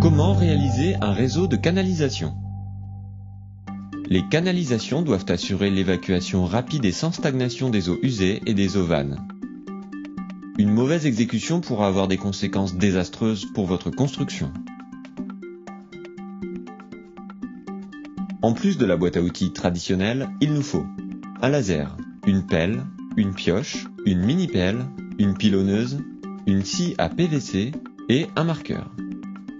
Comment réaliser un réseau de canalisation? Les canalisations doivent assurer l'évacuation rapide et sans stagnation des eaux usées et des eaux vannes. Une mauvaise exécution pourra avoir des conséquences désastreuses pour votre construction. En plus de la boîte à outils traditionnelle, il nous faut un laser, une pelle, une pioche, une mini-pelle, une pilonneuse, une scie à PVC et un marqueur.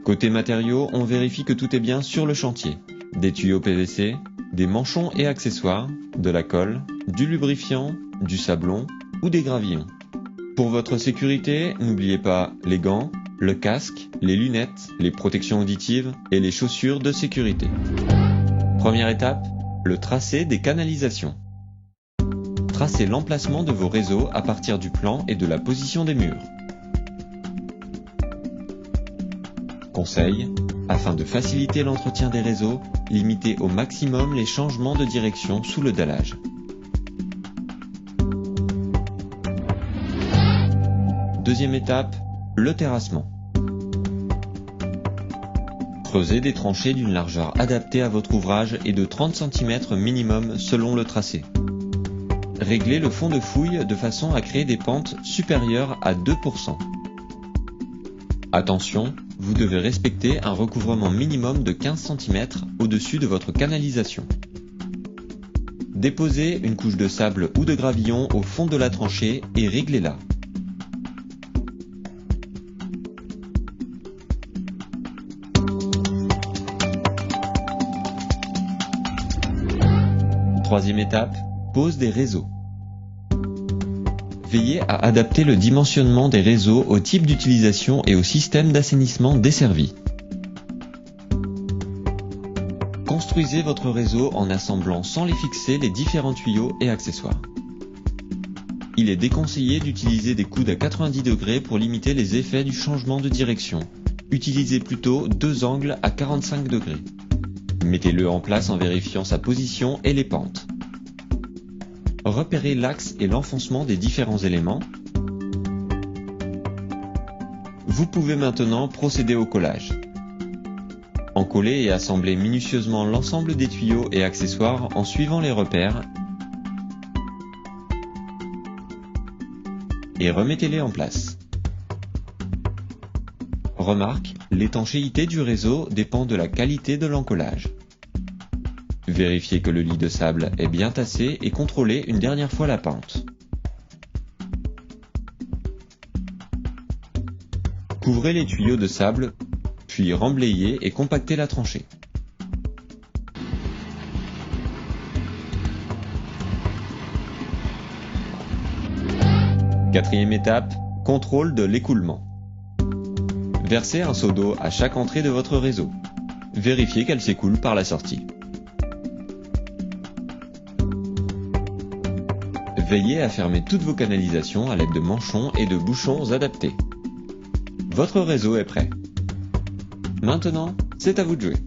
Côté matériaux, on vérifie que tout est bien sur le chantier. Des tuyaux PVC, des manchons et accessoires, de la colle, du lubrifiant, du sablon ou des gravillons. Pour votre sécurité, n'oubliez pas les gants, le casque, les lunettes, les protections auditives et les chaussures de sécurité. Première étape, le tracé des canalisations. Tracez l'emplacement de vos réseaux à partir du plan et de la position des murs. Conseil, afin de faciliter l'entretien des réseaux, limitez au maximum les changements de direction sous le dallage. Deuxième étape, le terrassement. Creusez des tranchées d'une largeur adaptée à votre ouvrage et de 30 cm minimum selon le tracé. Réglez le fond de fouille de façon à créer des pentes supérieures à 2%. Attention, vous devez respecter un recouvrement minimum de 15 cm au-dessus de votre canalisation. Déposez une couche de sable ou de gravillon au fond de la tranchée et réglez-la. Troisième étape, pose des réseaux. Veillez à adapter le dimensionnement des réseaux au type d'utilisation et au système d'assainissement desservi. Construisez votre réseau en assemblant sans les fixer les différents tuyaux et accessoires. Il est déconseillé d'utiliser des coudes à 90 degrés pour limiter les effets du changement de direction. Utilisez plutôt deux angles à 45 degrés. Mettez-le en place en vérifiant sa position et les pentes. Repérez l'axe et l'enfoncement des différents éléments. Vous pouvez maintenant procéder au collage. Encollez et assemblez minutieusement l'ensemble des tuyaux et accessoires en suivant les repères et remettez-les en place. Remarque, l'étanchéité du réseau dépend de la qualité de l'encollage. Vérifiez que le lit de sable est bien tassé et contrôlez une dernière fois la pente. Couvrez les tuyaux de sable, puis remblayez et compactez la tranchée. Quatrième étape, contrôle de l'écoulement. Versez un seau d'eau à chaque entrée de votre réseau. Vérifiez qu'elle s'écoule par la sortie. Veillez à fermer toutes vos canalisations à l'aide de manchons et de bouchons adaptés. Votre réseau est prêt. Maintenant, c'est à vous de jouer.